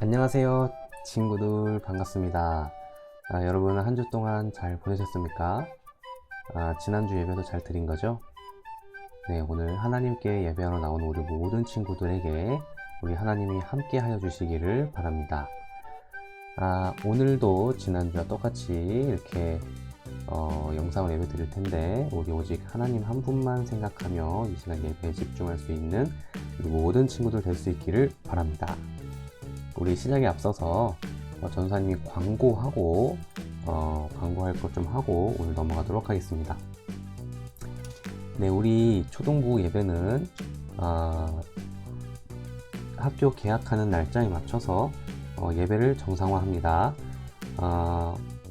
안녕하세요 친구들, 반갑습니다. 여러분 한 주 동안 잘 보내셨습니까? 지난주 예배도 잘 드린 거죠? 네, 오늘 하나님께 예배하러 나온 우리 모든 친구들에게 우리 하나님이 함께 하여 주시기를 바랍니다. 오늘도 지난주와 똑같이 이렇게 영상을 예배 드릴 텐데, 우리 오직 하나님 한 분만 생각하며 이 시간 예배에 집중할 수 있는 우리 모든 친구들 될 수 있기를 바랍니다. 우리 시작에 앞서서 전사님이 광고하고 광고할 것 좀 하고 오늘 넘어가도록 하겠습니다. 네, 우리 초등부 예배는 학교 개학하는 날짜에 맞춰서 예배를 정상화합니다.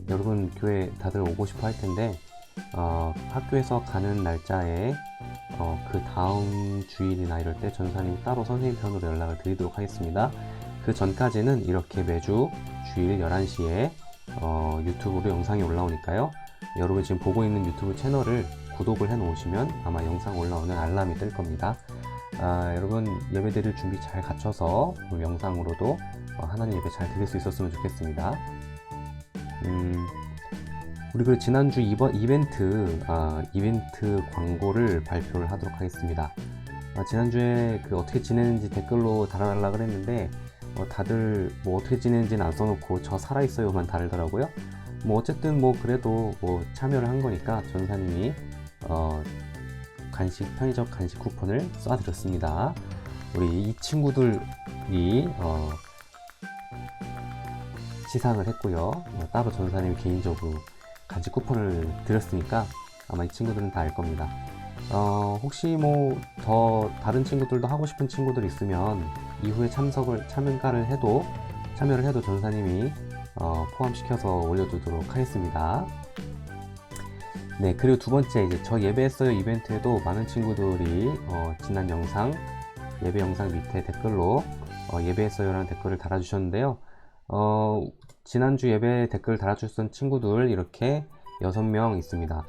여러분 교회 다들 오고 싶어 할 텐데 학교에서 가는 날짜에 그 다음 주일이나 이럴 때 전사님이 따로 선생님 편으로 연락을 드리도록 하겠습니다. 그 전까지는 이렇게 매주 주일 11시에 유튜브로 영상이 올라오니까요. 여러분 지금 보고 있는 유튜브 채널을 구독을 해 놓으시면 아마 영상 올라오는 알람이 뜰 겁니다. 여러분 예배 드릴 준비 잘 갖춰서 오늘 영상으로도 하나님 예배 잘 드릴 수 있었으면 좋겠습니다. 우리 그 지난주 이벤트 광고를 발표를 하도록 하겠습니다. 지난주에 그 어떻게 지내는지 댓글로 달아달라 그랬는데 다들 뭐 어떻게 지내는지는 안 써놓고 저 살아있어요만 달더라고요. 뭐 어쨌든 뭐 그래도 뭐 참여를 한 거니까 전사님이 편의점 간식 쿠폰을 쏴드렸습니다. 우리 이 친구들이 시상을 했고요. 따로 전사님이 개인적으로 간식 쿠폰을 드렸으니까 아마 이 친구들은 다 알 겁니다. 혹시 뭐 더 다른 친구들도 하고 싶은 친구들 있으면 이후에 참여를 해도 전사님이 포함시켜서 올려두도록 하겠습니다. 네, 그리고 두 번째, 이제 저 예배했어요 이벤트에도 많은 친구들이 지난 영상 예배 영상 밑에 댓글로 예배했어요 라는 댓글을 달아주셨는데요. 지난주 예배 댓글 달아주셨던 친구들 이렇게 6명 있습니다.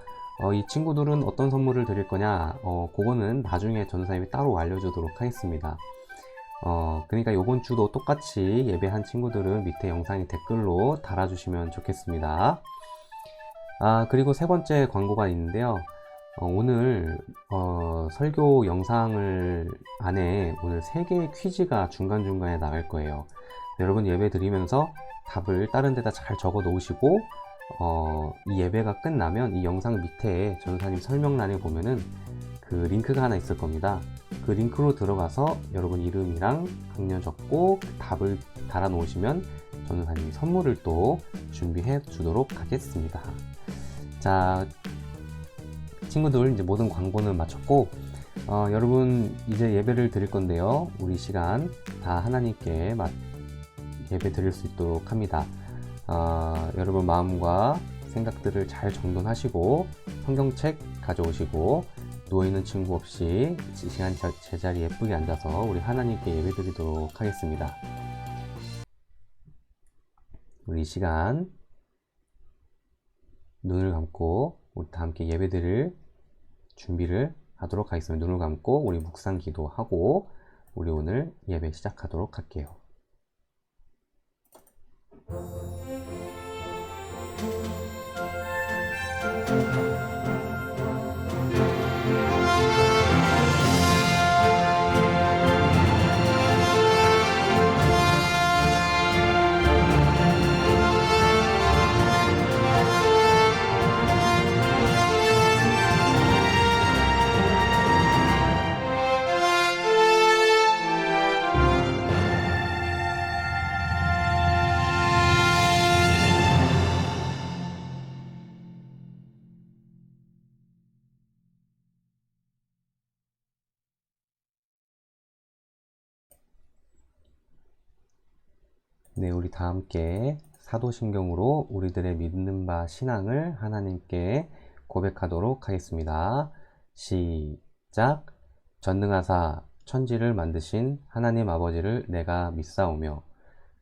이 친구들은 어떤 선물을 드릴 거냐, 그거는 나중에 전사님이 따로 알려주도록 하겠습니다. 그러니까 요번 주도 똑같이 예배한 친구들은 밑에 영상에 댓글로 달아주시면 좋겠습니다. 그리고 세 번째 광고가 있는데요. 오늘 설교 영상을 안에 오늘 3개의 퀴즈가 중간중간에 나갈 거예요. 여러분 예배 드리면서 답을 다른 데다 잘 적어 놓으시고 이 예배가 끝나면 이 영상 밑에 전사님 설명란에 보면은 그 링크가 하나 있을 겁니다. 그 링크로 들어가서 여러분 이름이랑 학년 적고 답을 달아 놓으시면 전사님이 선물을 또 준비해 주도록 하겠습니다. 자, 친구들 이제 모든 광고는 마쳤고 여러분 이제 예배를 드릴 건데요. 우리 시간 다 하나님께 예배 드릴 수 있도록 합니다. 여러분 마음과 생각들을 잘 정돈하시고 성경책 가져오시고 누워있는 친구 없이 이 시간 제자리에 예쁘게 앉아서 우리 하나님께 예배 드리도록 하겠습니다. 우리 이 시간 눈을 감고 우리 다 함께 예배 드릴 준비를 하도록 하겠습니다. 눈을 감고 우리 묵상 기도하고 우리 오늘 예배 시작하도록 할게요. 네, 우리 다 함께 사도신경으로 우리들의 믿는 바 신앙을 하나님께 고백하도록 하겠습니다. 시작. 전능하사 천지를 만드신 하나님 아버지를 내가 믿사오며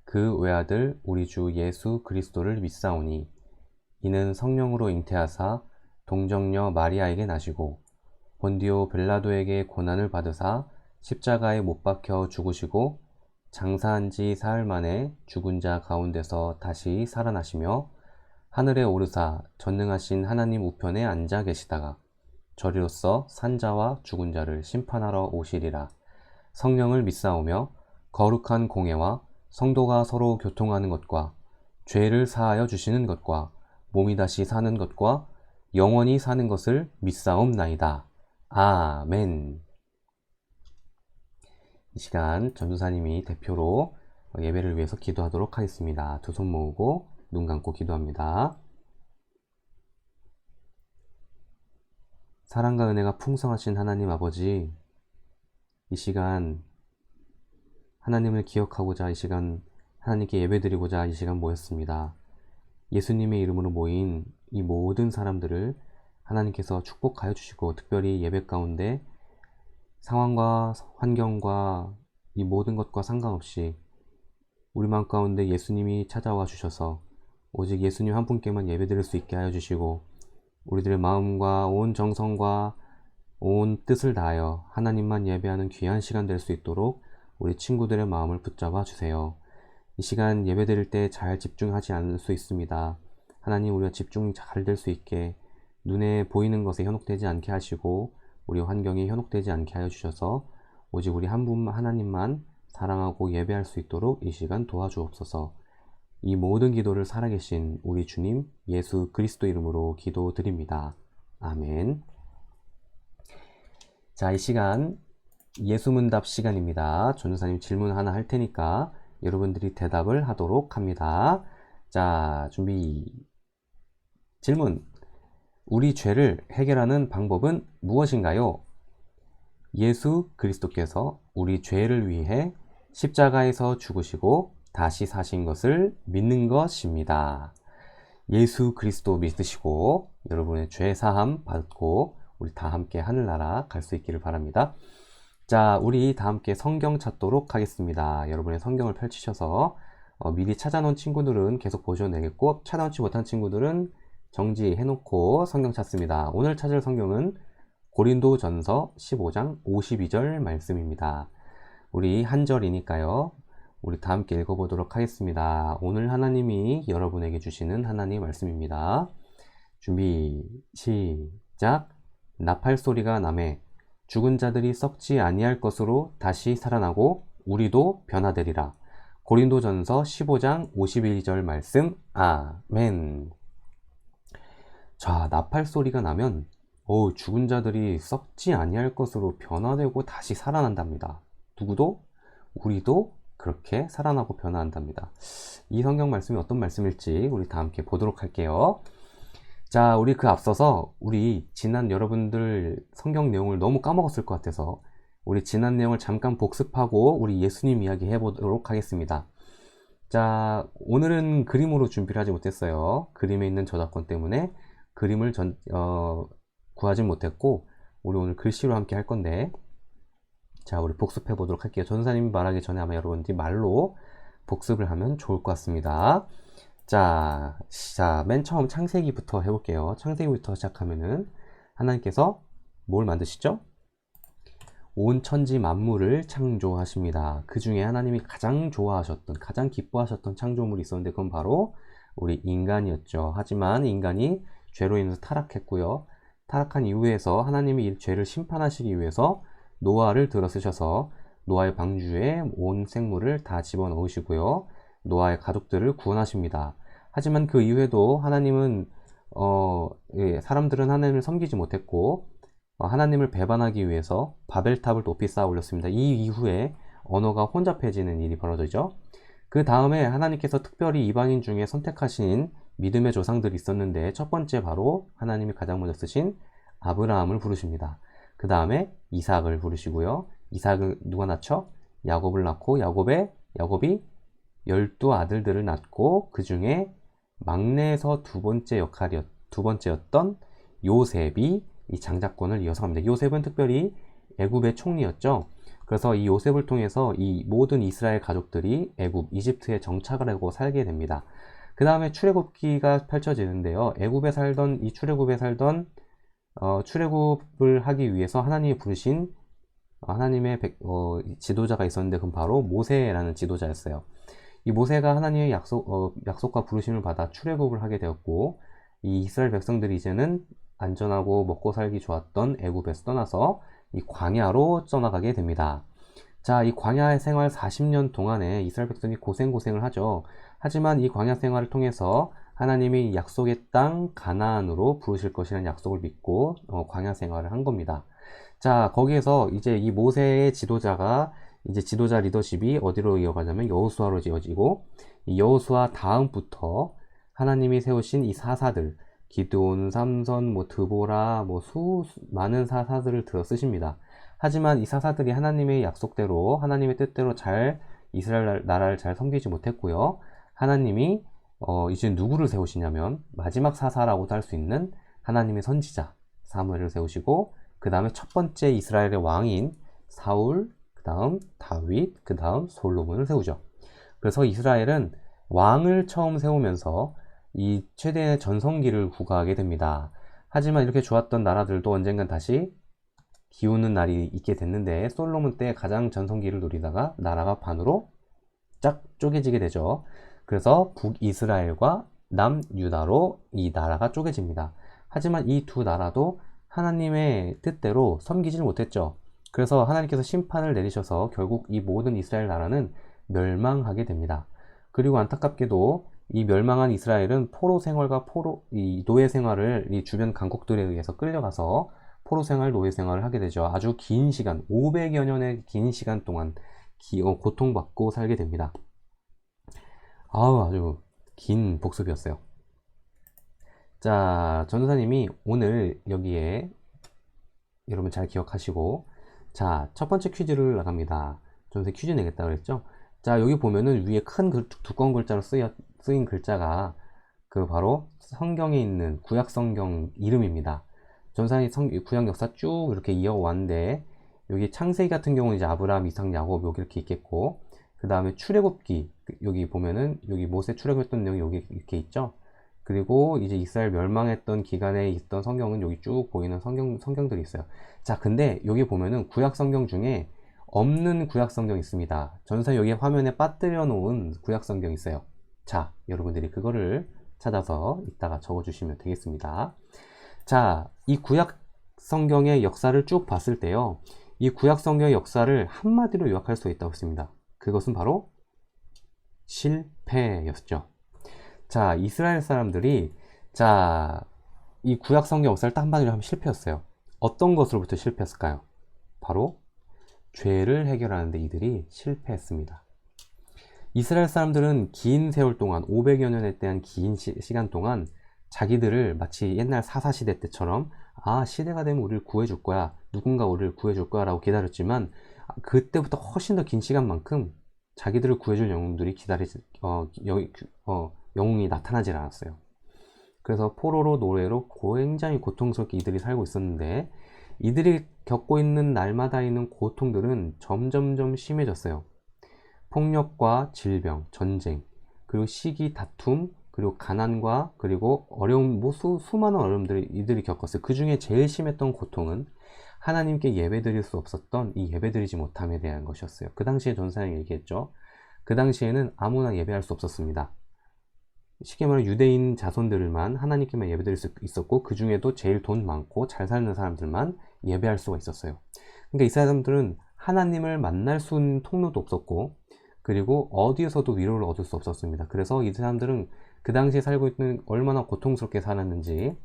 그 외아들 우리 주 예수 그리스도를 믿사오니 이는 성령으로 잉태하사 동정녀 마리아에게 나시고 본디오 빌라도에게 고난을 받으사 십자가에 못 박혀 죽으시고 장사한 지 사흘 만에 죽은 자 가운데서 다시 살아나시며 하늘에 오르사 전능하신 하나님 우편에 앉아 계시다가 저리로서 산자와 죽은 자를 심판하러 오시리라. 성령을 믿사오며 거룩한 공예와 성도가 서로 교통하는 것과 죄를 사하여 주시는 것과 몸이 다시 사는 것과 영원히 사는 것을 믿사옵나이다. 아멘. 이 시간 전도사님이 대표로 예배를 위해서 기도하도록 하겠습니다. 두 손 모으고 눈 감고 기도합니다. 사랑과 은혜가 풍성하신 하나님 아버지, 이 시간 하나님을 기억하고자, 이 시간 하나님께 예배드리고자 이 시간 모였습니다. 예수님의 이름으로 모인 이 모든 사람들을 하나님께서 축복하여 주시고, 특별히 예배 가운데 상황과 환경과 이 모든 것과 상관없이 우리 마음 가운데 예수님이 찾아와 주셔서 오직 예수님 한 분께만 예배드릴 수 있게 하여 주시고, 우리들의 마음과 온 정성과 온 뜻을 다하여 하나님만 예배하는 귀한 시간 될 수 있도록 우리 친구들의 마음을 붙잡아 주세요. 이 시간 예배드릴 때 잘 집중하지 않을 수 있습니다. 하나님, 우리가 집중이 잘 될 수 있게 눈에 보이는 것에 현혹되지 않게 하시고 우리 환경에 현혹되지 않게 하여 주셔서 오직 우리 한 분 하나님만 사랑하고 예배할 수 있도록 이 시간 도와주옵소서. 이 모든 기도를 살아계신 우리 주님 예수 그리스도 이름으로 기도드립니다. 아멘. 자, 이 시간 예수문답 시간입니다. 전도사님 질문 하나 할 테니까 여러분들이 대답을 하도록 합니다. 자, 준비. 질문. 우리 죄를 해결하는 방법은 무엇인가요? 예수 그리스도께서 우리 죄를 위해 십자가에서 죽으시고 다시 사신 것을 믿는 것입니다. 예수 그리스도 믿으시고 여러분의 죄 사함 받고 우리 다 함께 하늘나라 갈 수 있기를 바랍니다. 자, 우리 다 함께 성경 찾도록 하겠습니다. 여러분의 성경을 펼치셔서 미리 찾아놓은 친구들은 계속 보셔도 되겠고, 찾아놓지 못한 친구들은 정지해놓고 성경 찾습니다. 오늘 찾을 성경은 고린도전서 15장 52절 말씀입니다. 우리 한 절이니까요. 우리 다 함께 읽어보도록 하겠습니다. 오늘 하나님이 여러분에게 주시는 하나님 말씀입니다. 준비, 시작. 나팔 소리가 나매 죽은 자들이 썩지 아니할 것으로 다시 살아나고 우리도 변화되리라. 고린도전서 15장 52절 말씀. 아멘. 자, 나팔 소리가 나면 죽은 자들이 썩지 아니할 것으로 변화되고 다시 살아난답니다. 누구도? 우리도 그렇게 살아나고 변화한답니다. 이 성경 말씀이 어떤 말씀일지 우리 다 함께 보도록 할게요. 자, 우리 그 앞서서 우리 지난 여러분들 성경 내용을 너무 까먹었을 것 같아서 우리 지난 내용을 잠깐 복습하고 우리 예수님 이야기 해보도록 하겠습니다. 자, 오늘은 그림으로 준비를 하지 못했어요. 그림에 있는 저작권 때문에 그림을 구하지 못했고, 우리 오늘 글씨로 함께 할 건데, 자, 우리 복습해 보도록 할게요. 전사님이 말하기 전에 아마 여러분들이 말로 복습을 하면 좋을 것 같습니다. 자, 맨 처음 창세기부터 해볼게요. 창세기부터 시작하면은 하나님께서 뭘 만드시죠? 온 천지 만물을 창조하십니다. 그 중에 하나님이 가장 좋아하셨던, 가장 기뻐하셨던 창조물이 있었는데 그건 바로 우리 인간이었죠. 하지만 인간이 죄로 인해서 타락했고요. 타락한 이후에서 하나님이 이 죄를 심판하시기 위해서 노아를 들어 쓰셔서 노아의 방주에 온 생물을 다 집어넣으시고요. 노아의 가족들을 구원하십니다. 하지만 그 이후에도 하나님은 사람들은 하나님을 섬기지 못했고 하나님을 배반하기 위해서 바벨탑을 높이 쌓아 올렸습니다. 이 이후에 언어가 혼잡해지는 일이 벌어지죠. 그 다음에 하나님께서 특별히 이방인 중에 선택하신 믿음의 조상들이 있었는데 첫 번째 바로 하나님이 가장 먼저 쓰신 아브라함을 부르십니다. 그 다음에 이삭을 부르시고요. 이삭을 누가 낳죠? 야곱을 낳고 야곱이 12아들들을 낳고 그 중에 막내에서 두 번째였던 요셉이 이 장자권을 이어서 갑니다. 요셉은 특별히 애굽의 총리였죠. 그래서 이 요셉을 통해서 이 모든 이스라엘 가족들이 이집트에 정착을 하고 살게 됩니다. 그 다음에 출애굽기가 펼쳐지는데요. 출애굽을 하기 위해서 하나님이 부르신 하나님의 지도자가 있었는데 그건 바로 모세라는 지도자였어요. 이 모세가 하나님의 약속과 부르심을 받아 출애굽을 하게 되었고, 이 이스라엘 백성들이 이제는 안전하고 먹고 살기 좋았던 애굽에서 떠나서 이 광야로 떠나가게 됩니다. 자, 이 광야 생활 40년 동안에 이스라엘 백성이 고생을 하죠. 하지만 이 광야 생활을 통해서 하나님이 약속의 땅 가나안으로 부르실 것이라는 약속을 믿고 광야 생활을 한 겁니다. 자, 거기에서 이제 이 모세의 지도자가 이제 지도자 리더십이 어디로 이어가냐면 여호수아로 이어지고, 이 여호수아 다음부터 하나님이 세우신 이 사사들, 기드온, 삼선, 드보라, 많은 사사들을 들어 쓰십니다. 하지만 이 사사들이 하나님의 약속대로, 하나님의 뜻대로 잘 이스라엘 나라를 잘 섬기지 못했고요. 하나님이 이제 누구를 세우시냐면 마지막 사사라고도 할 수 있는 하나님의 선지자 사무엘을 세우시고, 그 다음에 첫 번째 이스라엘의 왕인 사울, 그 다음 다윗, 그 다음 솔로몬을 세우죠. 그래서 이스라엘은 왕을 처음 세우면서 이 최대의 전성기를 구가하게 됩니다. 하지만 이렇게 좋았던 나라들도 언젠간 다시 기우는 날이 있게 됐는데, 솔로몬 때 가장 전성기를 누리다가 나라가 반으로 쫙 쪼개지게 되죠. 그래서 북이스라엘과 남유다로 이 나라가 쪼개집니다. 하지만 이 두 나라도 하나님의 뜻대로 섬기지를 못했죠. 그래서 하나님께서 심판을 내리셔서 결국 이 모든 이스라엘 나라는 멸망하게 됩니다. 그리고 안타깝게도 이 멸망한 이스라엘은 포로 생활과 이 노예 생활을 이 주변 강국들에 의해서 끌려가서 포로 생활, 노예 생활을 하게 되죠. 아주 긴 시간, 500여 년의 긴 시간 동안 고통받고 살게 됩니다. 아주 긴 복습이었어요. 자, 전도사님이 오늘 여기에 여러분 잘 기억하시고, 자, 첫 번째 퀴즈를 나갑니다. 전도사 퀴즈 내겠다 그랬죠? 자, 여기 보면은 위에 큰 두꺼운 글자로 쓰인 글자가 바로 성경에 있는 구약 성경 이름입니다. 전도사님 구약 역사 쭉 이렇게 이어왔는데, 여기 창세기 같은 경우는 이제 아브라함, 이삭, 야곱 여기 이렇게 있겠고, 그 다음에 출애굽기 여기 보면은 여기 모세 출애굽했던 내용이 여기 이렇게 있죠. 그리고 이제 이스라엘 멸망했던 기간에 있던 성경은 여기 쭉 보이는 성경들이 있어요. 자, 근데 여기 보면은 구약 성경 중에 없는 구약 성경이 있습니다. 전사 여기 화면에 빠뜨려 놓은 구약 성경이 있어요. 자, 여러분들이 그거를 찾아서 이따가 적어주시면 되겠습니다. 자, 이 구약 성경의 역사를 쭉 봤을 때요, 이 구약 성경의 역사를 한마디로 요약할 수 있다고 했습니다. 그것은 바로 실패였죠. 자, 이스라엘 사람들이 이 구약 성경 역사를 딱 한마디로 하면 실패였어요. 어떤 것으로부터 실패했을까요? 바로 죄를 해결하는데 이들이 실패했습니다. 이스라엘 사람들은 긴 세월 동안 500여 년에 대한 긴 시간 동안 자기들을 마치 옛날 사사시대 때처럼 시대가 되면 우리를 구해줄 거야, 누군가 우리를 구해줄 거야 라고 기다렸지만, 그때부터 훨씬 더 긴 시간만큼 자기들을 구해줄 영웅들이 영웅이 나타나질 않았어요. 그래서 포로로 노예로 굉장히 고통스럽게 이들이 살고 있었는데, 이들이 겪고 있는 날마다 있는 고통들은 점점점 심해졌어요. 폭력과 질병, 전쟁, 그리고 시기, 다툼, 그리고 가난과 그리고 어려움, 수많은 어려움들을 이들이 겪었어요. 그 중에 제일 심했던 고통은 하나님께 예배드릴 수 없었던 이 예배드리지 못함에 대한 것이었어요. 그 당시에 전사님이 얘기했죠. 그 당시에는 아무나 예배할 수 없었습니다. 쉽게 말해 유대인 자손들만 하나님께만 예배드릴 수 있었고, 그 중에도 제일 돈 많고 잘 사는 사람들만 예배할 수가 있었어요. 그러니까 이 사람들은 하나님을 만날 수 있는 통로도 없었고, 그리고 어디에서도 위로를 얻을 수 없었습니다. 그래서 이 사람들은 그 당시에 살고 있는 얼마나 고통스럽게 살았는지,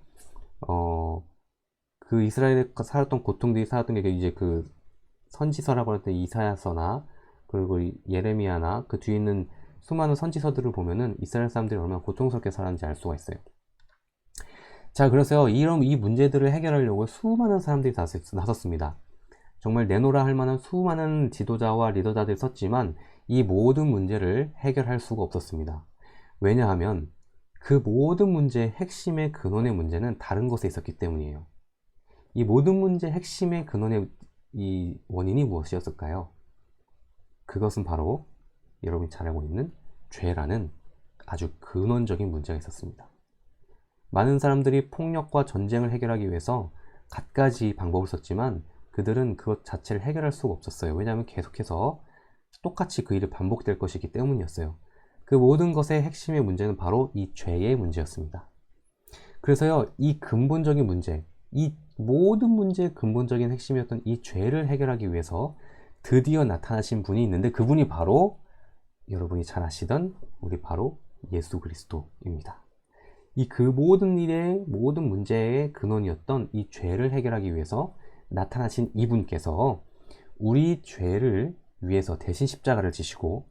그 이스라엘에 살았던 고통들이 살았던 게 이제 그 선지서라고 할 때 이사야서나 그리고 예레미야나 그 뒤에 있는 수많은 선지서들을 보면은 이스라엘 사람들이 얼마나 고통스럽게 살았는지 알 수가 있어요. 자, 그래서 이 문제들을 해결하려고 수많은 사람들이 나섰습니다. 정말 내노라 할 만한 수많은 지도자와 리더자들이 섰지만 이 모든 문제를 해결할 수가 없었습니다. 왜냐하면 그 모든 문제의 핵심의 근원의 문제는 다른 것에 있었기 때문이에요. 이 모든 문제의 핵심의 근원의 이 원인이 무엇이었을까요? 그것은 바로 여러분이 잘 알고 있는 죄라는 아주 근원적인 문제가 있었습니다. 많은 사람들이 폭력과 전쟁을 해결하기 위해서 갖가지 방법을 썼지만 그들은 그것 자체를 해결할 수가 없었어요. 왜냐하면 계속해서 똑같이 그 일이 반복될 것이기 때문이었어요. 그 모든 것의 핵심의 문제는 바로 이 죄의 문제였습니다. 그래서요, 이 근본적인 문제, 이 모든 문제의 근본적인 핵심이었던 이 죄를 해결하기 위해서 드디어 나타나신 분이 있는데, 그분이 바로 여러분이 잘 아시던 우리 바로 예수 그리스도입니다. 이 그 모든 일의 모든 문제의 근원이었던 이 죄를 해결하기 위해서 나타나신 이분께서 우리 죄를 위해서 대신 십자가를 지시고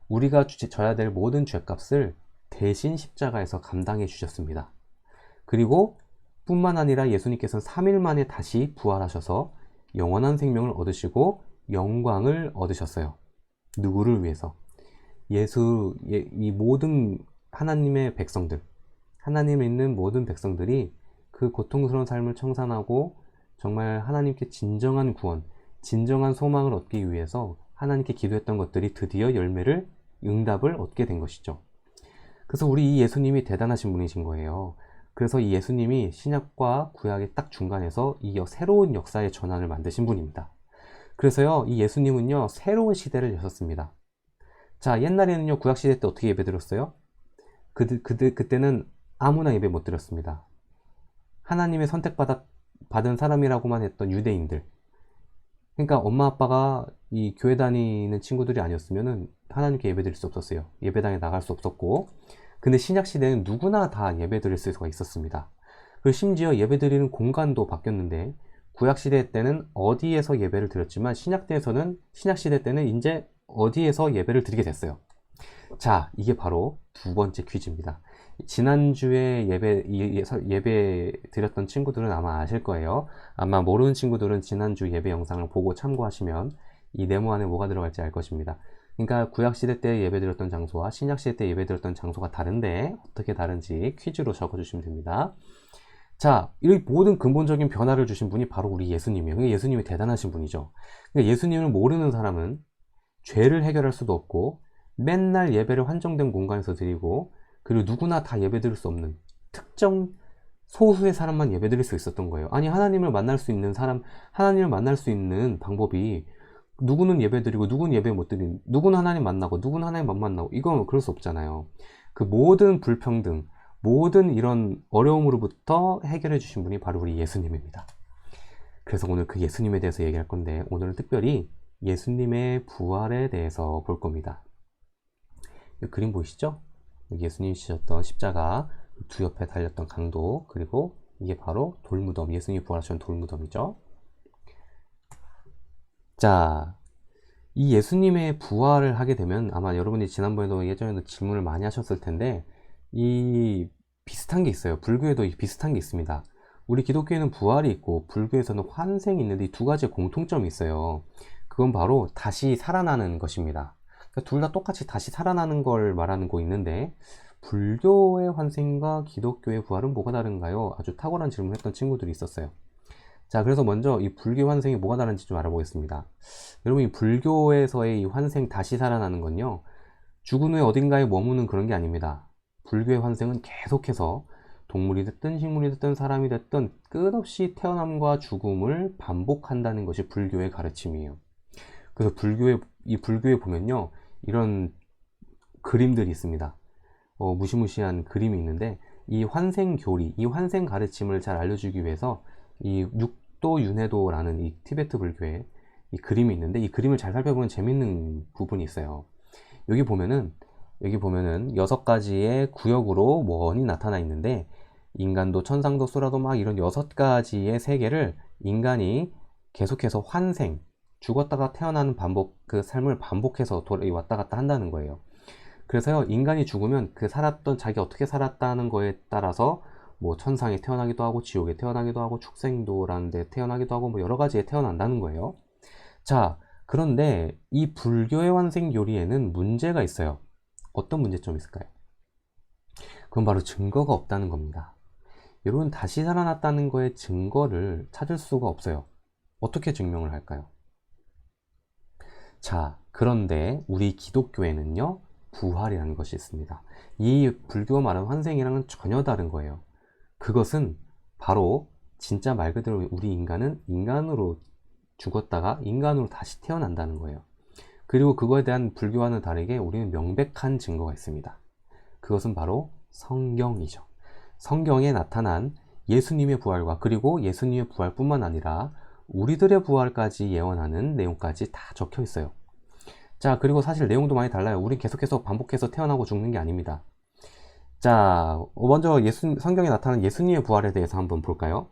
우리가 져야 될 모든 죄값을 대신 십자가에서 감당해 주셨습니다. 그리고 뿐만 아니라 예수님께서는 3일 만에 다시 부활하셔서 영원한 생명을 얻으시고 영광을 얻으셨어요. 누구를 위해서? 이 모든 하나님의 백성들, 하나님을 믿는 모든 백성들이 그 고통스러운 삶을 청산하고 정말 하나님께 진정한 구원, 진정한 소망을 얻기 위해서 하나님께 기도했던 것들이 드디어 응답을 얻게 된 것이죠. 그래서 우리 이 예수님이 대단하신 분이신 거예요. 그래서 이 예수님이 신약과 구약의 딱 중간에서 이 새로운 역사의 전환을 만드신 분입니다. 그래서요, 이 예수님은요, 새로운 시대를 여셨습니다. 자, 옛날에는요, 구약시대 때 어떻게 예배드렸어요? 그때는 아무나 예배 못 드렸습니다. 하나님의 선택받은 사람이라고만 했던 유대인들. 그러니까 엄마 아빠가 이 교회 다니는 친구들이 아니었으면은 하나님께 예배 드릴 수 없었어요. 예배당에 나갈 수 없었고. 근데 신약시대는 누구나 다 예배 드릴 수가 있었습니다. 그리고 심지어 예배 드리는 공간도 바뀌었는데, 구약시대 때는 어디에서 예배를 드렸지만 신약시대 때는 이제 어디에서 예배를 드리게 됐어요. 이게 바로 두 번째 퀴즈입니다. 지난주에 예배 드렸던 친구들은 아마 아실 거예요. 아마 모르는 친구들은 지난주 예배 영상을 보고 참고하시면 이 네모 안에 뭐가 들어갈지 알 것입니다. 그러니까 구약시대 때 예배 드렸던 장소와 신약시대 때 예배 드렸던 장소가 다른데 어떻게 다른지 퀴즈로 적어주시면 됩니다. 자, 이 모든 근본적인 변화를 주신 분이 바로 우리 예수님이에요. 예수님이 대단하신 분이죠. 그러니까 예수님을 모르는 사람은 죄를 해결할 수도 없고 맨날 예배를 한정된 공간에서 드리고, 그리고 누구나 다 예배 드릴 수 없는 특정 소수의 사람만 예배 드릴 수 있었던 거예요. 아니, 하나님을 만날 수 있는 방법이 누구는 예배 드리고 누구는 예배 못 드리는, 누구는 하나님 만나고 누구는 하나님 못 만나고, 이건 그럴 수 없잖아요. 그 모든 불평등, 모든 이런 어려움으로부터 해결해 주신 분이 바로 우리 예수님입니다. 그래서 오늘 그 예수님에 대해서 얘기할 건데, 오늘은 특별히 예수님의 부활에 대해서 볼 겁니다. 이 그림 보이시죠? 예수님이 지셨던 십자가 두 옆에 달렸던 강도, 그리고 이게 바로 돌무덤, 예수님이 부활하신 돌무덤이죠. 자, 이 예수님의 부활을 하게 되면 아마 여러분이 지난번에도 예전에도 질문을 많이 하셨을 텐데, 이 비슷한 게 있어요. 불교에도 비슷한 게 있습니다. 우리 기독교에는 부활이 있고 불교에서는 환생이 있는데 이 두 가지의 공통점이 있어요. 그건 바로 다시 살아나는 것입니다. 그러니까 둘 다 똑같이 다시 살아나는 걸 말하는 거 있는데, 불교의 환생과 기독교의 부활은 뭐가 다른가요? 아주 탁월한 질문을 했던 친구들이 있었어요. 자, 그래서 먼저 이 불교 환생이 뭐가 다른지 좀 알아보겠습니다. 여러분, 이 불교에서의 이 환생, 다시 살아나는 건요, 죽은 후에 어딘가에 머무는 그런 게 아닙니다. 불교의 환생은 계속해서 동물이 됐든 식물이 됐든 사람이 됐든 끝없이 태어남과 죽음을 반복한다는 것이 불교의 가르침이에요. 그래서 불교에 보면요, 이런 그림들이 있습니다. 무시무시한 그림이 있는데, 이 환생 교리, 이 환생 가르침을 잘 알려주기 위해서 이 육도 윤회도라는 이 티베트 불교의 이 그림이 있는데, 이 그림을 잘 살펴보면 재밌는 부분이 있어요. 여기 보면은 6가지의 구역으로 원이 나타나 있는데, 인간도 천상도 수라도 막 이런 6가지의 세계를 인간이 계속해서 환생, 죽었다가 태어나는 그 삶을 반복해서 왔다 갔다 한다는 거예요. 그래서요, 인간이 죽으면 자기 어떻게 살았다는 거에 따라서 뭐 천상에 태어나기도 하고 지옥에 태어나기도 하고 축생도라는 데 태어나기도 하고 뭐 여러 가지에 태어난다는 거예요. 자, 그런데 이 불교의 환생 교리에는 문제가 있어요. 어떤 문제점이 있을까요? 그건 바로 증거가 없다는 겁니다. 여러분, 다시 살아났다는 거에 증거를 찾을 수가 없어요. 어떻게 증명을 할까요? 자, 그런데 우리 기독교에는요, 부활이라는 것이 있습니다. 이 불교가 말하는 환생이랑은 전혀 다른 거예요. 그것은 바로 진짜 말 그대로 우리 인간은 인간으로 죽었다가 인간으로 다시 태어난다는 거예요. 그리고 그거에 대한 불교와는 다르게 우리는 명백한 증거가 있습니다. 그것은 바로 성경이죠. 성경에 나타난 예수님의 부활과 그리고 예수님의 부활뿐만 아니라 우리들의 부활까지 예언하는 내용까지 다 적혀 있어요. 자, 그리고 사실 내용도 많이 달라요. 우린 계속해서 반복해서 태어나고 죽는 게 아닙니다. 자, 먼저 성경에 나타난 예수님의 부활에 대해서 한번 볼까요?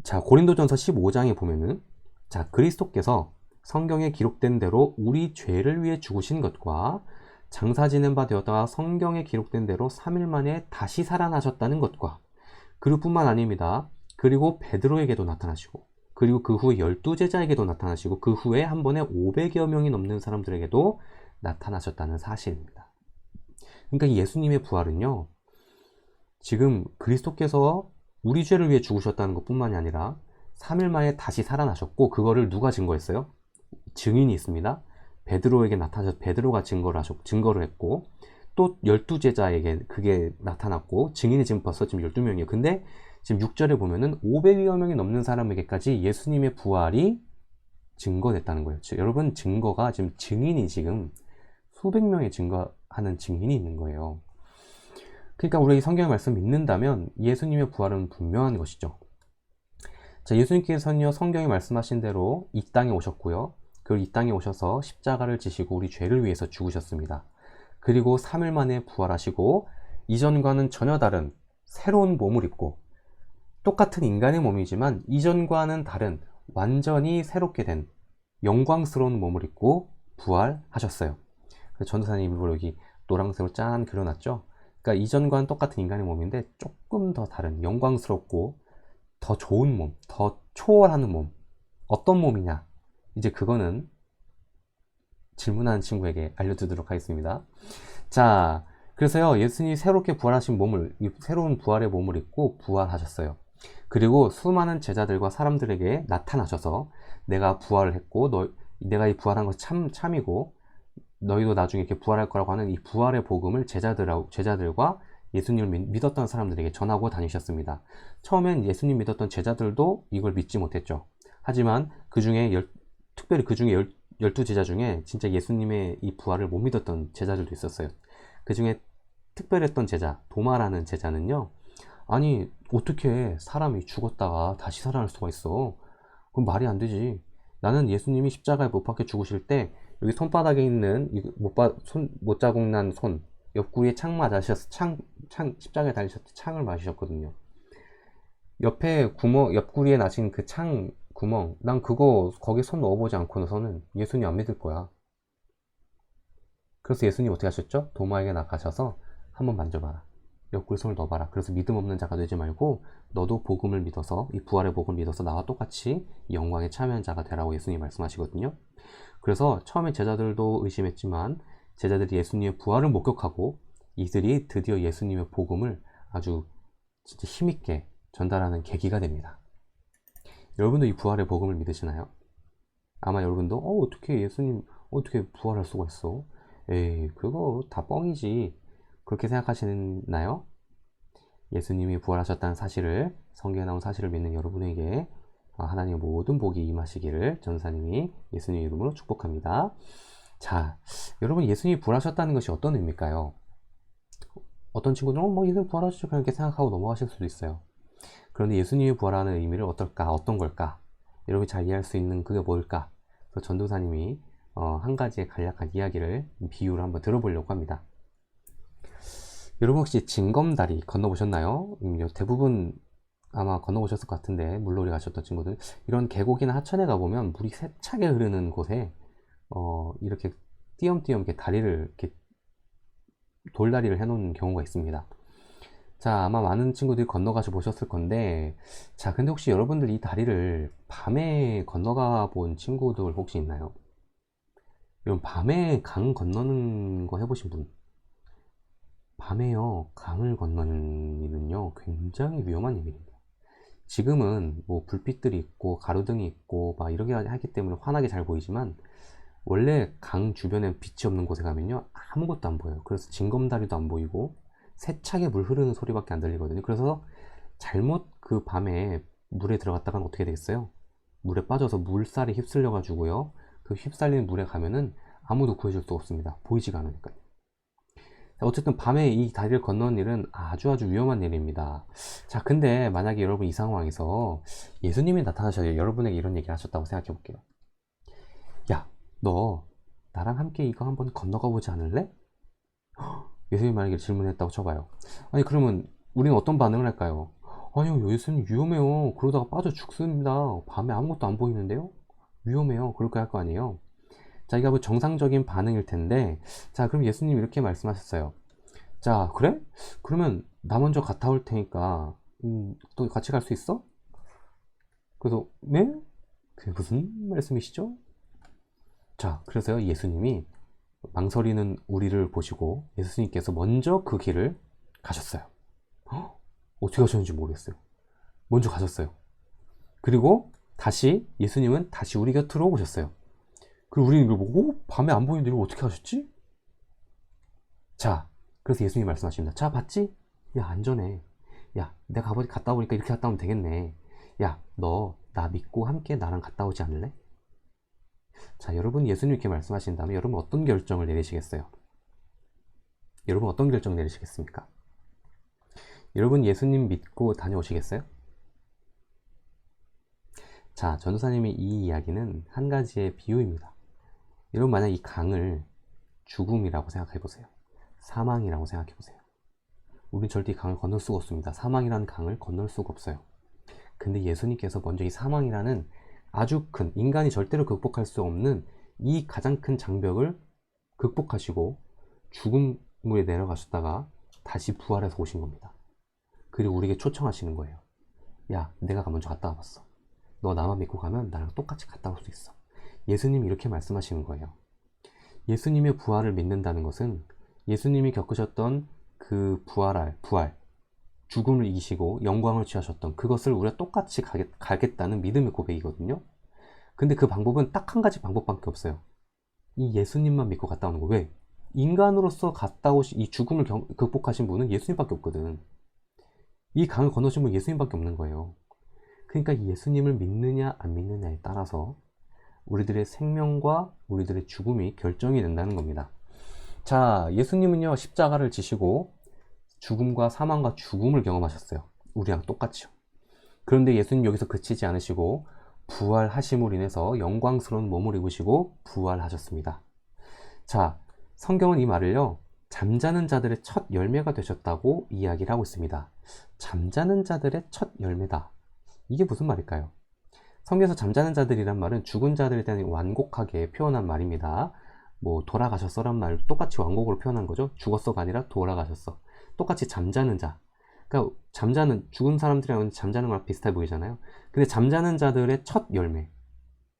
자, 고린도전서 15장에 보면은, 자, 그리스도께서 성경에 기록된 대로 우리 죄를 위해 죽으신 것과 장사 지낸 바 되었다가 성경에 기록된 대로 3일 만에 다시 살아나셨다는 것과 그리고 뿐만 아닙니다. 그리고 베드로에게도 나타나시고 그리고 그 후에 12제자에게도 나타나시고 그 후에 한 번에 500여 명이 넘는 사람들에게도 나타나셨다는 사실입니다. 그러니까 예수님의 부활은요, 지금 그리스도께서 우리 죄를 위해 죽으셨다는 것뿐만이 아니라 3일 만에 다시 살아나셨고 그거를 누가 증거했어요? 증인이 있습니다. 베드로에게 나타나서 베드로가 증거를 했고 또 12제자에게 그게 나타났고 증인이 지금 벌써 12명이에요. 근데 지금 6절에 보면은 500여 명이 넘는 사람에게까지 예수님의 부활이 증거됐다는 거예요. 여러분, 증거가 지금 증인이 지금 수백 명의 증거하는 증인이 있는 거예요. 그러니까 우리 성경 말씀 믿는다면 예수님의 부활은 분명한 것이죠. 자, 예수님께서는요, 성경에 말씀하신 대로 이 땅에 오셨고요. 그리고 이 땅에 오셔서 십자가를 지시고 우리 죄를 위해서 죽으셨습니다. 그리고 3일 만에 부활하시고 이전과는 전혀 다른 새로운 몸을 입고 똑같은 인간의 몸이지만 이전과는 다른 완전히 새롭게 된 영광스러운 몸을 입고 부활하셨어요. 그래서 전도사님 일부러 여기 노란색으로 짠 그려놨죠. 그러니까 이전과는 똑같은 인간의 몸인데 조금 더 다른 영광스럽고 더 좋은 몸, 더 초월하는 몸. 어떤 몸이냐? 이제 그거는 질문하는 친구에게 알려드리도록 하겠습니다. 자, 그래서요, 예수님이 새롭게 부활하신 몸을, 새로운 부활의 몸을 입고 부활하셨어요. 그리고 수많은 제자들과 사람들에게 나타나셔서 내가 부활을 했고, 내가 이 부활한 것이 참이고, 너희도 나중에 이렇게 부활할 거라고 하는 이 부활의 복음을 제자들과 예수님을 믿었던 사람들에게 전하고 다니셨습니다. 처음엔 예수님 믿었던 제자들도 이걸 믿지 못했죠. 하지만 특별히 그 중에 12제자 중에 진짜 예수님의 이 부활을 못 믿었던 제자들도 있었어요. 그 중에 특별했던 제자, 도마라는 제자는요, 아니, 어떻게 사람이 죽었다가 다시 살아날 수가 있어? 그건 말이 안 되지. 나는 예수님이 십자가에 못 박혀 죽으실 때 여기 손바닥에 있는 못 자국 난 손, 옆구리에 십자가에 달리셨을 때 창을 맞으셨거든요. 옆구리에 나신 그 창 구멍, 난 거기에 손 넣어보지 않고서는 예수님 안 믿을 거야. 그래서 예수님 어떻게 하셨죠? 도마에게 나가셔서 한번 만져봐라. 옆구리 손을 넣어봐라. 그래서 믿음 없는 자가 되지 말고 너도 복음을 믿어서 이 부활의 복음을 믿어서 나와 똑같이 영광에 참여한 자가 되라고 예수님이 말씀하시거든요. 그래서 처음에 제자들도 의심했지만 제자들이 예수님의 부활을 목격하고 이들이 드디어 예수님의 복음을 아주 진짜 힘있게 전달하는 계기가 됩니다. 여러분도 이 부활의 복음을 믿으시나요? 아마 여러분도 어떻게 예수님 어떻게 부활할 수가 있어? 에이, 그거 다 뻥이지. 그렇게 생각하시나요? 예수님이 부활하셨다는 사실을, 성경에 나온 사실을 믿는 여러분에게 하나님의 모든 복이 임하시기를 전사님이 예수님 이름으로 축복합니다. 자, 여러분, 예수님이 부활하셨다는 것이 어떤 의미일까요? 어떤 친구들은 예수님 부활하셨죠, 그렇게 생각하고 넘어가실 수도 있어요. 그런데 예수님이 부활하는 의미를 어떤 걸까? 여러분이 잘 이해할 수 있는 그게 뭘까? 그래서 전도사님이 한 가지의 간략한 이야기를, 비유를 한번 들어보려고 합니다. 여러분 혹시 징검다리 건너보셨나요? 대부분 아마 건너보셨을 것 같은데, 물놀이 가셨던 친구들, 이런 계곡이나 하천에 가보면 물이 세차게 흐르는 곳에 이렇게 띄엄띄엄 이렇게 다리를 이렇게 돌다리를 해놓은 경우가 있습니다. 자, 아마 많은 친구들이 건너가서 보셨을 건데, 자, 근데 혹시 여러분들 이 다리를 밤에 건너가 본 친구들 혹시 있나요? 여러분, 밤에 강 건너는 거 해보신 분? 밤에요, 강을 건너는 일은요, 굉장히 위험한 일입니다. 지금은 뭐 불빛들이 있고 가로등이 있고 막 이렇게 하기 때문에 환하게 잘 보이지만, 원래 강 주변에 빛이 없는 곳에 가면요, 아무것도 안 보여요. 그래서 징검다리도 안 보이고 세차게 물 흐르는 소리밖에 안 들리거든요. 그래서 잘못 그 밤에 물에 들어갔다간 어떻게 되겠어요? 물에 빠져서 물살에 휩쓸려 가지고요. 그 휩쓸리는 물에 가면은 아무도 구해줄 수 없습니다. 보이지가 않으니까. 어쨌든 밤에 이 다리를 건너는 일은 아주 위험한 일입니다. 자, 근데 만약에 여러분 이 상황에서 예수님이 나타나셔서 여러분에게 이런 얘기를 하셨다고 생각해 볼게요. 야, 너 나랑 함께 이거 한번 건너가 보지 않을래? 예수님이 만약에 질문했다고 쳐봐요. 아니, 그러면 우리는 어떤 반응을 할까요? 아니요, 예수님 위험해요. 그러다가 빠져 죽습니다. 밤에 아무것도 안 보이는데요? 위험해요. 그렇게 할 거 아니에요? 자, 이게 뭐 정상적인 반응일 텐데, 자, 그럼 예수님 이렇게 말씀하셨어요. 자, 그래? 그러면 나 먼저 갔다 올 테니까, 또 같이 갈 수 있어? 그래서, 네? 그게 무슨 말씀이시죠? 자, 그래서요, 예수님이 망설이는 우리를 보시고 예수님께서 먼저 그 길을 가셨어요. 어떻게 하셨는지 모르겠어요. 먼저 가셨어요. 그리고 다시 예수님은 다시 우리 곁으로 오셨어요. 그리고 우리는 이걸 보고 밤에 안 보이는데 이걸 어떻게 하셨지? 자, 그래서 예수님이 말씀하십니다. 자, 봤지? 야, 안전해. 야, 내가 갔다 오니까 이렇게 갔다 오면 되겠네. 야, 너 나 믿고 함께 나랑 갔다 오지 않을래? 자, 여러분 예수님 이렇게 말씀하신 다음에 여러분 어떤 결정을 내리시겠어요? 여러분 어떤 결정 내리시겠습니까? 여러분 예수님 믿고 다녀오시겠어요? 자, 전도사님이 이 이야기는 한 가지의 비유입니다. 여러분 만약 이 강을 죽음이라고 생각해 보세요. 사망이라고 생각해 보세요. 우린 절대 이 강을 건널 수가 없습니다. 사망이라는 강을 건널 수가 없어요. 근데 예수님께서 먼저 이 사망이라는 아주 큰, 인간이 절대로 극복할 수 없는 이 가장 큰 장벽을 극복하시고 죽음에 내려가셨다가 다시 부활해서 오신 겁니다. 그리고 우리에게 초청하시는 거예요. 야, 내가 먼저 갔다 와봤어. 너 나만 믿고 가면 나랑 똑같이 갔다 올 수 있어. 예수님이 이렇게 말씀하시는 거예요. 예수님의 부활을 믿는다는 것은 예수님이 겪으셨던 그 부활, 죽음을 이기시고 영광을 취하셨던 그것을 우리가 똑같이 가겠다는 믿음의 고백이거든요. 근데 그 방법은 딱 한 가지 방법밖에 없어요. 이 예수님만 믿고 갔다 오는 거. 왜? 인간으로서 갔다 오신 이 죽음을 극복하신 분은 예수님밖에 없거든. 이 강을 건너신 분은 예수님밖에 없는 거예요. 그러니까 예수님을 믿느냐 안 믿느냐에 따라서 우리들의 생명과 우리들의 죽음이 결정이 된다는 겁니다. 자, 예수님은요 십자가를 지시고 죽음과 사망과 죽음을 경험하셨어요. 우리랑 똑같이요. 그런데 예수님 여기서 그치지 않으시고 부활하심으로 인해서 영광스러운 몸을 입으시고 부활하셨습니다. 자, 성경은 이 말을요 잠자는 자들의 첫 열매가 되셨다고 이야기를 하고 있습니다. 잠자는 자들의 첫 열매다. 이게 무슨 말일까요? 성경에서 잠자는 자들이란 말은 죽은 자들에 대한 완곡하게 표현한 말입니다. 뭐 돌아가셨어란 말 똑같이 완곡으로 표현한 거죠. 죽었어가 아니라 돌아가셨어. 똑같이 잠자는 자. 그러니까 잠자는 죽은 사람들이랑 잠자는 거랑 비슷해 보이잖아요. 근데 잠자는 자들의 첫 열매.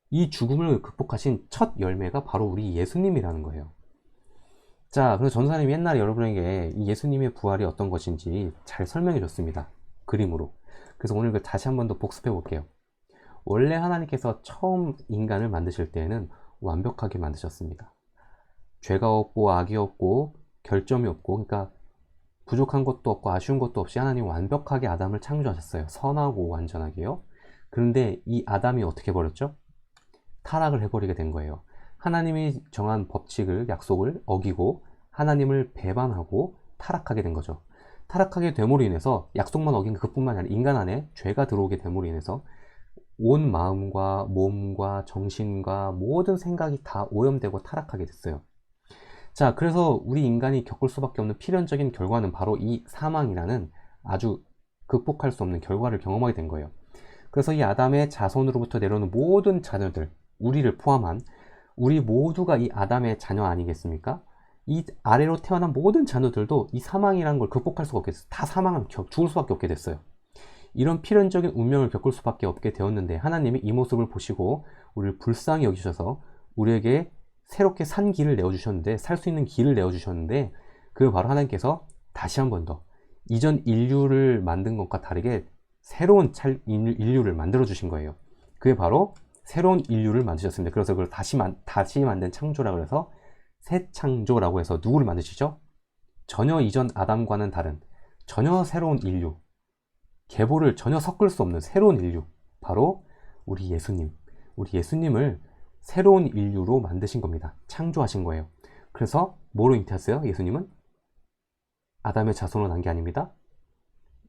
이 죽음을 극복하신 첫 열매가 바로 우리 예수님이라는 거예요. 자, 그래서 전도사님이 옛날에 여러분에게 이 예수님의 부활이 어떤 것인지 잘 설명해 줬습니다. 그림으로. 그래서 오늘 그걸 다시 한 번 더 복습해 볼게요. 원래 하나님께서 처음 인간을 만드실 때에는 완벽하게 만드셨습니다. 죄가 없고 악이 없고 결점이 없고, 그러니까 부족한 것도 없고 아쉬운 것도 없이 하나님 완벽하게 아담을 창조하셨어요. 선하고 완전하게요. 그런데 이 아담이 어떻게 버렸죠? 타락을 해버리게 된 거예요. 하나님이 정한 법칙을, 약속을 어기고 하나님을 배반하고 타락하게 된 거죠. 타락하게 됨으로 인해서 약속만 어긴 그뿐만 아니라 인간 안에 죄가 들어오게 됨으로 인해서 온 마음과 몸과 정신과 모든 생각이 다 오염되고 타락하게 됐어요. 자, 그래서 우리 인간이 겪을 수밖에 없는 필연적인 결과는 바로 이 사망이라는 아주 극복할 수 없는 결과를 경험하게 된 거예요. 그래서 이 아담의 자손으로부터 내려오는 모든 자녀들, 우리를 포함한 우리 모두가 이 아담의 자녀 아니겠습니까? 이 아래로 태어난 모든 자녀들도 이 사망이라는 걸 극복할 수가 없게 됐어요. 다 사망을 죽을 수밖에 없게 됐어요. 이런 필연적인 운명을 겪을 수밖에 없게 되었는데 하나님이 이 모습을 보시고 우리를 불쌍히 여기셔서 우리에게 새롭게 산 길을 내어주셨는데, 살 수 있는 길을 내어주셨는데, 그게 바로 하나님께서 다시 한 번 더 이전 인류를 만든 것과 다르게 새로운 인류를 만들어 주신 거예요. 그게 바로 새로운 인류를 만드셨습니다. 그래서 그걸 다시 만든 창조라고 해서 새 창조라고 해서 누구를 만드시죠? 전혀 이전 아담과는 다른 전혀 새로운 인류, 계보를 전혀 섞을 수 없는 새로운 인류, 바로 우리 예수님을 새로운 인류로 만드신 겁니다. 창조하신 거예요. 그래서 뭐로 잉태했어요? 예수님은 아담의 자손으로 난 게 아닙니다.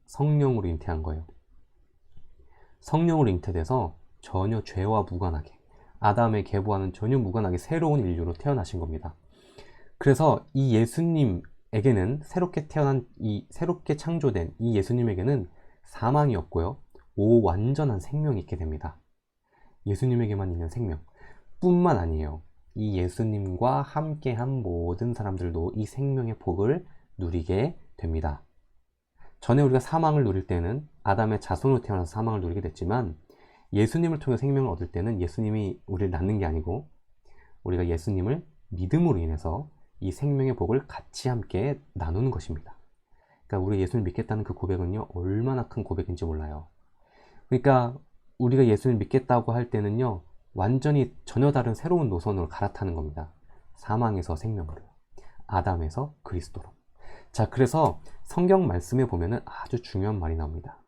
성령으로 잉태한 거예요. 성령으로 잉태돼서 전혀 죄와 무관하게, 아담의 계보와는 전혀 무관하게 새로운 인류로 태어나신 겁니다. 그래서 이 예수님에게는 새롭게 창조된 이 예수님에게는 사망이 없고요, 완전한 생명이 있게 됩니다. 예수님에게만 있는 생명 뿐만 아니에요. 이 예수님과 함께한 모든 사람들도 이 생명의 복을 누리게 됩니다. 전에 우리가 사망을 누릴 때는 아담의 자손으로 태어나서 사망을 누리게 됐지만, 예수님을 통해 생명을 얻을 때는 예수님이 우리를 낳는 게 아니고 우리가 예수님을 믿음으로 인해서 이 생명의 복을 같이 함께 나누는 것입니다. 그러니까 우리 예수를 믿겠다는 그 고백은요, 얼마나 큰 고백인지 몰라요. 그러니까 우리가 예수를 믿겠다고 할 때는요, 완전히 전혀 다른 새로운 노선으로 갈아타는 겁니다. 사망에서 생명으로, 아담에서 그리스도로. 자, 그래서 성경 말씀에 보면은 아주 중요한 말이 나옵니다.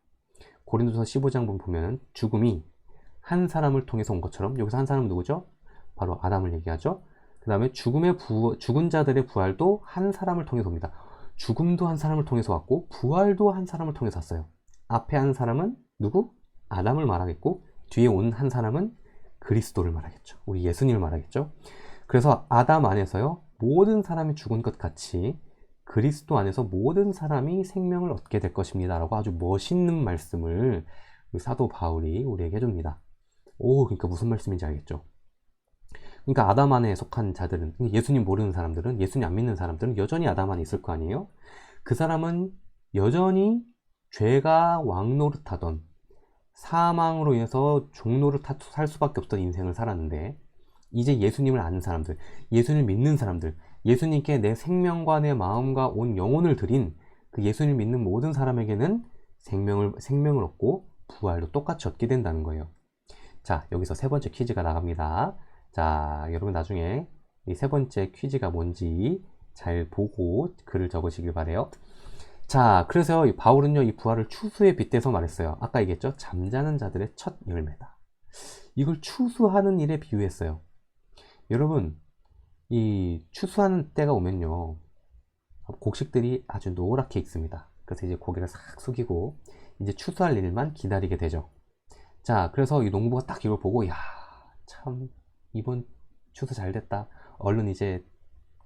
고린도서 15장 보면은 죽음이 한 사람을 통해서 온 것처럼, 여기서 한 사람은 누구죠? 바로 아담을 얘기하죠. 그 다음에 죽은 자들의 부활도 한 사람을 통해서 옵니다. 죽음도 한 사람을 통해서 왔고 부활도 한 사람을 통해서 왔어요. 앞에 한 사람은 누구? 아담을 말하겠고, 뒤에 온 한 사람은 그리스도를 말하겠죠. 우리 예수님을 말하겠죠. 그래서 아담 안에서요, 모든 사람이 죽은 것 같이 그리스도 안에서 모든 사람이 생명을 얻게 될 것입니다 라고 아주 멋있는 말씀을 사도 바울이 우리에게 해줍니다. 그러니까 무슨 말씀인지 알겠죠. 그러니까 아담 안에 속한 자들은, 예수님 모르는 사람들은, 예수님 안 믿는 사람들은 여전히 아담 안에 있을 거 아니에요. 그 사람은 여전히 죄가 왕노릇하던, 사망으로 인해서 종노릇 살 수밖에 없던 인생을 살았는데, 이제 예수님을 아는 사람들, 예수님을 믿는 사람들, 예수님께 내 생명과 내 마음과 온 영혼을 드린 그 예수님을 믿는 모든 사람에게는 생명을 얻고 부활도 똑같이 얻게 된다는 거예요. 자, 여기서 세 번째 퀴즈가 나갑니다. 자, 여러분 나중에 이 세 번째 퀴즈가 뭔지 잘 보고 글을 적으시길 바래요. 자, 그래서 바울은요, 이 부활을 추수에 빗대서 말했어요. 아까 얘기했죠? 잠자는 자들의 첫 열매다. 이걸 추수하는 일에 비유했어요. 여러분, 이 추수하는 때가 오면요, 곡식들이 아주 노랗게 익습니다. 그래서 이제 고개를 싹 숙이고 이제 추수할 일만 기다리게 되죠. 자, 그래서 이 농부가 딱 이걸 보고, 야, 참 이번 추수 잘 됐다, 얼른 이제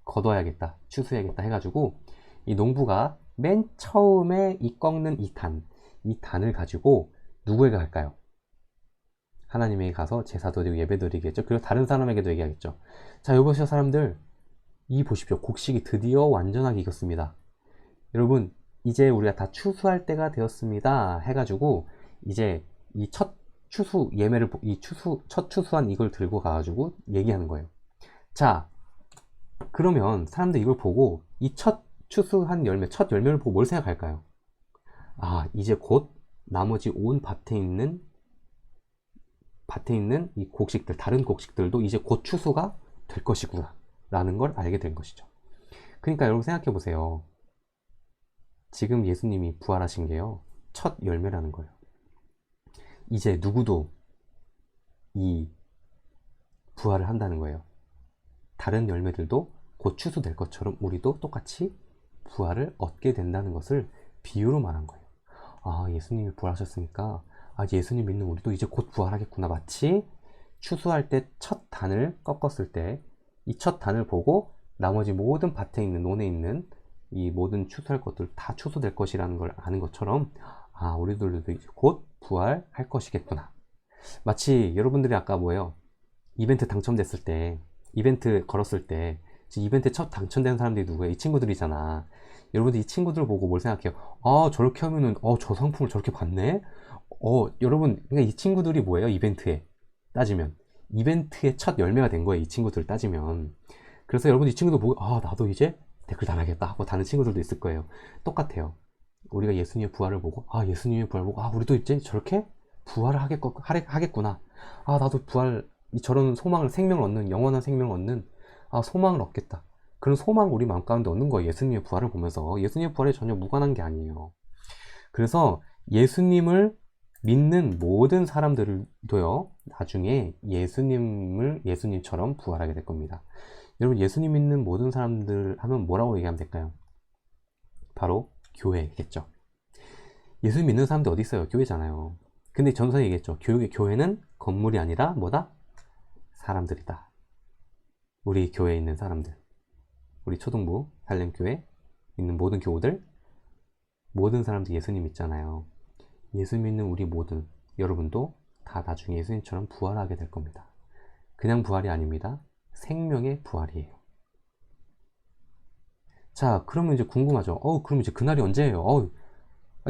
걷어야겠다, 추수해야겠다 해가지고 이 농부가 맨 처음에 이 꺾는 이 단을 가지고 누구에게 갈까요? 하나님에게 가서 제사드리고 예배드리겠죠. 그리고 다른 사람에게도 얘기하겠죠. 자, 여보세요 사람들, 이 보십시오, 곡식이 드디어 완전하게 익었습니다. 여러분, 이제 우리가 다 추수할 때가 되었습니다 해가지고 이제 이 첫 추수 예매를, 첫 추수한 이걸 들고 가가지고 얘기하는 거예요. 자, 그러면 사람들 이걸 보고 이 첫 추수한 열매, 첫 열매를 보고 뭘 생각할까요? 아, 이제 곧 나머지 온 밭에 있는 이 곡식들, 다른 곡식들도 이제 곧 추수가 될 것이구나 라는 걸 알게 된 것이죠. 그러니까 여러분 생각해 보세요. 지금 예수님이 부활하신 게요, 첫 열매라는 거예요. 이제 누구도 이 부활을 한다는 거예요. 다른 열매들도 곧 추수될 것처럼 우리도 똑같이 부활을 얻게 된다는 것을 비유로 말한 거예요. 아, 예수님이 부활하셨으니까 예수님 믿는 우리도 이제 곧 부활하겠구나. 마치 추수할 때 첫 단을 꺾었을 때 이 첫 단을 보고 나머지 모든 밭에 있는, 논에 있는 이 모든 추수할 것들 다 추수될 것이라는 걸 아는 것처럼, 우리들도 이제 곧 부활할 것이겠구나. 마치 여러분들이 아까 이벤트 당첨됐을 때, 이벤트 걸었을 때 이벤트 첫 당첨된 사람들이 누구예요? 이 친구들이잖아. 여러분들 이 친구들 보고 뭘 생각해요? 저렇게 하면은 저 상품을 저렇게 받네? 여러분, 그러니까 이 친구들이 뭐예요? 이벤트에 따지면 이벤트의 첫 열매가 된 거예요, 이 친구들 따지면. 그래서 여러분, 이 친구들 보고 나도 이제 댓글 달아야겠다 하고 다는 친구들도 있을 거예요. 똑같아요. 우리가 예수님의 부활을 보고, 예수님의 부활을 보고, 우리도 이제 저렇게 부활을 하겠구나. 나도 저런 소망을, 생명을 얻는, 영원한 생명을 얻는 소망을 얻겠다. 그런 소망을 우리 마음 가운데 얻는 거예요. 예수님의 부활을 보면서. 예수님의 부활이 전혀 무관한 게 아니에요. 그래서 예수님을 믿는 모든 사람들도요, 나중에 예수님처럼 부활하게 될 겁니다. 여러분, 예수님 믿는 모든 사람들 하면 뭐라고 얘기하면 될까요? 바로 교회겠죠. 예수님 믿는 사람들 어디 있어요? 교회잖아요. 근데 전도사 얘기했죠. 교회는 건물이 아니라 뭐다? 사람들이다. 우리 교회에 있는 사람들, 우리 초등부 살렘교회 있는 모든 교우들, 모든 사람들 예수님 믿잖아요. 예수 믿는 우리 모든 여러분도 다 나중에 예수님처럼 부활하게 될 겁니다. 그냥 부활이 아닙니다. 생명의 부활이에요. 자, 그러면 이제 궁금하죠. 그럼 이제 그날이 언제예요?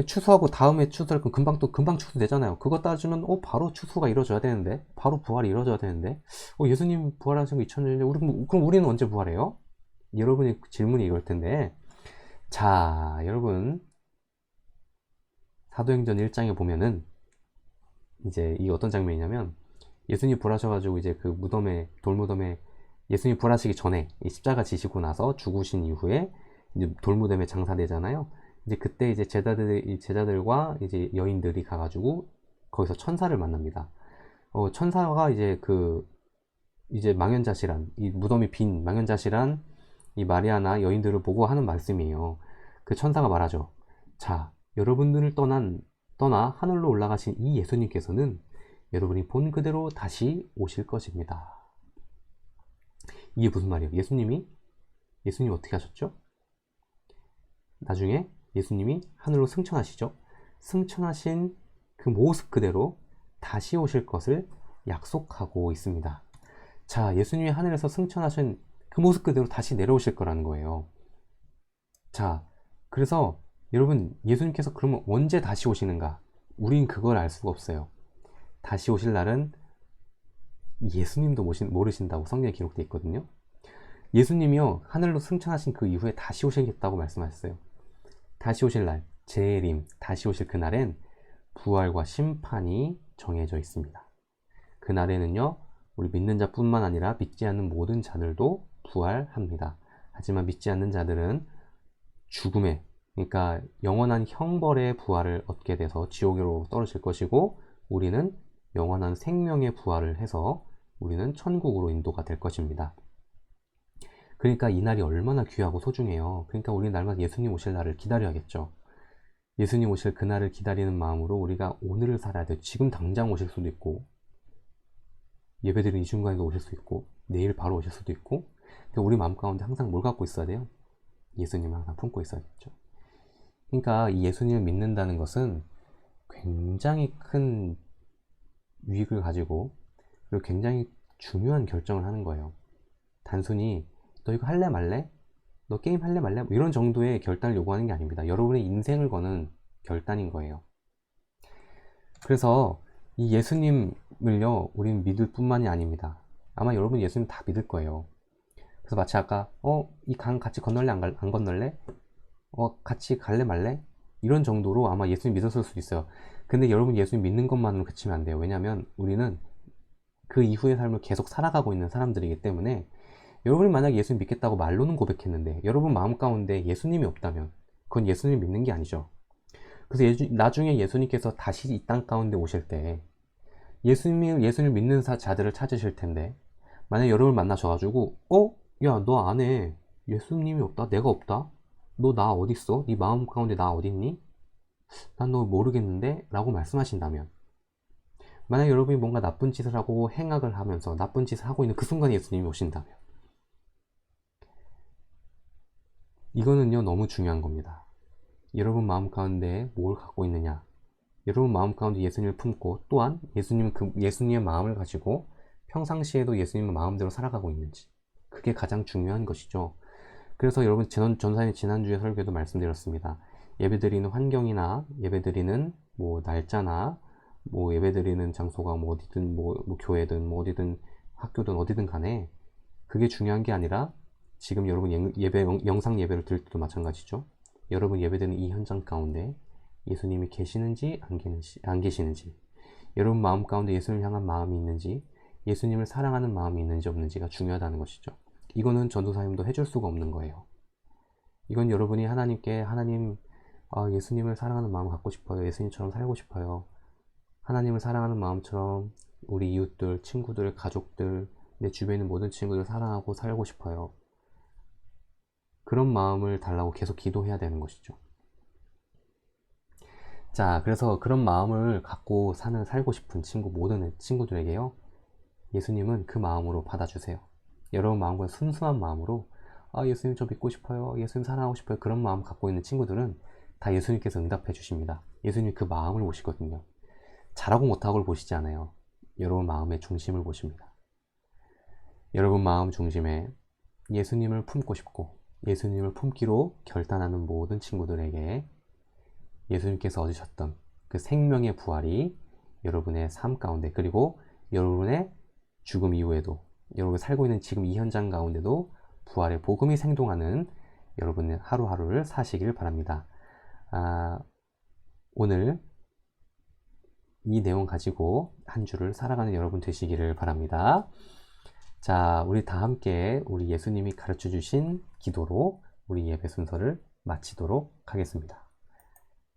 추수하고 다음에 추수할 건 금방 추수되잖아요. 그거 따지면 바로 추수가 이루어져야 되는데, 바로 부활이 이루어져야 되는데, 예수님 부활하신 거 2000년인데 그럼 우리는 언제 부활해요? 여러분의 질문이 이럴 텐데, 자, 여러분, 사도행전 1장에 보면은 이제 이 어떤 장면이냐면, 예수님 부활하셔가지고 이제 그 돌무덤에 예수님 부활하시기 전에 이 십자가 지시고 나서 죽으신 이후에 이제 돌무덤에 장사되잖아요. 이제 그때 이제 제자들과 이제 여인들이 가가지고 거기서 천사를 만납니다. 천사가 이제 망연자실한, 이 무덤이 빈 망연자실한 이 마리아나 여인들을 보고 하는 말씀이에요. 그 천사가 말하죠. 자, 여러분들을 떠나 하늘로 올라가신 이 예수님께서는 여러분이 본 그대로 다시 오실 것입니다. 이게 무슨 말이에요? 예수님이 어떻게 하셨죠? 나중에 예수님이 하늘로 승천하시죠. 승천하신 그 모습 그대로 다시 오실 것을 약속하고 있습니다. 자, 예수님이 하늘에서 승천하신 그 모습 그대로 다시 내려오실 거라는 거예요. 자, 그래서 여러분, 예수님께서 그러면 언제 다시 오시는가? 우린 그걸 알 수가 없어요. 다시 오실 날은 예수님도 모르신다고 성경에 기록되어 있거든요. 예수님이요, 하늘로 승천하신 그 이후에 다시 오시겠다고 말씀하셨어요. 다시 오실 날, 재림, 다시 오실 그날엔 부활과 심판이 정해져 있습니다. 그날에는요, 우리 믿는 자뿐만 아니라 믿지 않는 모든 자들도 부활합니다. 하지만 믿지 않는 자들은 죽음의, 그러니까 영원한 형벌의 부활을 얻게 돼서 지옥으로 떨어질 것이고, 우리는 영원한 생명의 부활을 해서 우리는 천국으로 인도가 될 것입니다. 그러니까 이 날이 얼마나 귀하고 소중해요. 그러니까 우리 날마다 예수님 오실 날을 기다려야겠죠. 예수님 오실 그날을 기다리는 마음으로 우리가 오늘을 살아야 돼요. 지금 당장 오실 수도 있고, 예배드리는 이 순간에도 오실 수 있고, 내일 바로 오실 수도 있고. 그러니까 우리 마음 가운데 항상 뭘 갖고 있어야 돼요? 예수님을 항상 품고 있어야겠죠. 그러니까 이 예수님을 믿는다는 것은 굉장히 큰 유익을 가지고, 그리고 굉장히 중요한 결정을 하는 거예요. 단순히 너 이거 할래 말래? 너 게임 할래 말래? 뭐 이런 정도의 결단을 요구하는 게 아닙니다. 여러분의 인생을 거는 결단인 거예요. 그래서 이 예수님을요, 우리는 믿을 뿐만이 아닙니다. 아마 여러분 예수님 다 믿을 거예요. 그래서 마치 아까 이 강 같이 건널래 안 건널래? 같이 갈래 말래? 이런 정도로 아마 예수님 믿었을 수도 있어요. 근데 여러분 예수님 믿는 것만으로 그치면 안 돼요. 왜냐하면 우리는 그 이후의 삶을 계속 살아가고 있는 사람들이기 때문에, 여러분이 만약 예수님 믿겠다고 말로는 고백했는데 여러분 마음 가운데 예수님이 없다면 그건 예수님 믿는 게 아니죠. 그래서 나중에 예수님께서 다시 이 땅 가운데 오실 때 예수님을 믿는 자들을 찾으실 텐데, 만약 여러분을 만나셔가지고 야, 너 안에 예수님이 없다? 내가 없다? 너 나 어딨어? 네 마음 가운데 나 어딨니? 난 너 모르겠는데? 라고 말씀하신다면, 만약 여러분이 뭔가 나쁜 짓을 하고 행악을 하면서 나쁜 짓을 하고 있는 그 순간에 예수님이 오신다면, 이거는요 너무 중요한 겁니다. 여러분 마음 가운데 뭘 갖고 있느냐, 여러분 마음 가운데 예수님을 품고 또한 예수님의 마음을 가지고 평상시에도 예수님의 마음대로 살아가고 있는지, 그게 가장 중요한 것이죠. 그래서 여러분, 전사님 지난주에 설교도 말씀드렸습니다. 예배드리는 환경이나 예배드리는 뭐 날짜나 뭐 예배드리는 장소가 뭐 어디든 뭐 교회든 뭐 어디든 학교든 어디든 간에 그게 중요한 게 아니라, 지금 여러분 영상 예배를 드릴 때도 마찬가지죠. 여러분 예배드리는 이 현장 가운데 예수님이 계시는지 안 계시는지, 여러분 마음 가운데 예수님을 향한 마음이 있는지, 예수님을 사랑하는 마음이 있는지 없는지가 중요하다는 것이죠. 이거는 전도사님도 해줄 수가 없는 거예요. 이건 여러분이 하나님, 예수님을 사랑하는 마음을 갖고 싶어요. 예수님처럼 살고 싶어요. 하나님을 사랑하는 마음처럼 우리 이웃들, 친구들, 가족들, 내 주변에 있는 모든 친구들 사랑하고 살고 싶어요. 그런 마음을 달라고 계속 기도해야 되는 것이죠. 자, 그래서 그런 마음을 갖고 살고 싶은 모든 친구들에게요, 예수님은 그 마음으로 받아주세요. 여러분 마음과 순수한 마음으로, 아, 예수님 저 믿고 싶어요. 예수님 사랑하고 싶어요. 그런 마음 갖고 있는 친구들은 다 예수님께서 응답해 주십니다. 예수님 그 마음을 보시거든요. 잘하고 못하고를 보시지 않아요. 여러분 마음의 중심을 보십니다. 여러분 마음 중심에 예수님을 품고 싶고 예수님을 품기로 결단하는 모든 친구들에게 예수님께서 얻으셨던 그 생명의 부활이 여러분의 삶 가운데, 그리고 여러분의 죽음 이후에도, 여러분이 살고 있는 지금 이 현장 가운데도 부활의 복음이 생동하는 여러분의 하루하루를 사시길 바랍니다. 오늘 이 내용 가지고 한 주를 살아가는 여러분 되시기를 바랍니다. 자, 우리 다 함께 우리 예수님이 가르쳐 주신 기도로 우리 예배 순서를 마치도록 하겠습니다.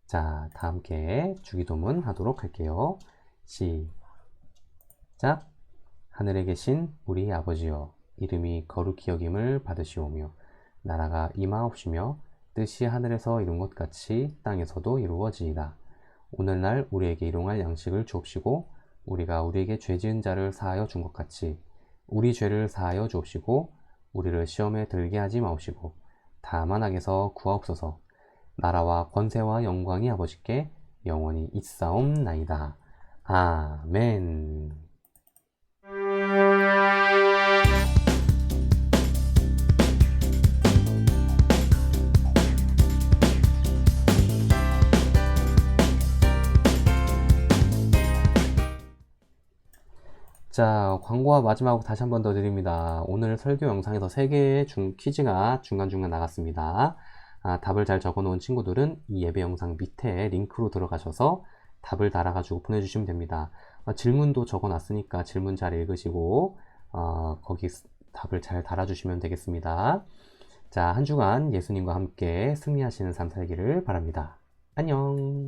자, 다 함께 주기도문 하도록 할게요. 시작. 하늘에 계신 우리 아버지여, 이름이 거룩히 여김을 받으시오며 나라가 임하옵시며 뜻이 하늘에서 이룬 것 같이 땅에서도 이루어지이다. 오늘날 우리에게 일용할 양식을 주옵시고 우리가 우리에게 죄 지은 자를 사하여 준 것 같이 우리 죄를 사하여 주옵시고 우리를 시험에 들게 하지 마옵시고 다만 악에서 구하옵소서. 나라와 권세와 영광이 아버지께 영원히 있사옵나이다. 아멘. 자, 광고와 마지막으로 다시 한 번 더 드립니다. 오늘 설교 영상에서 3개의 퀴즈가 중간중간 나갔습니다. 답을 잘 적어 놓은 친구들은 이 예배 영상 밑에 링크로 들어가셔서 답을 달아가지고 보내주시면 됩니다. 질문도 적어 놨으니까 질문 잘 읽으시고 거기 답을 잘 달아주시면 되겠습니다. 자, 한 주간 예수님과 함께 승리하시는 삶 살기를 바랍니다. 안녕.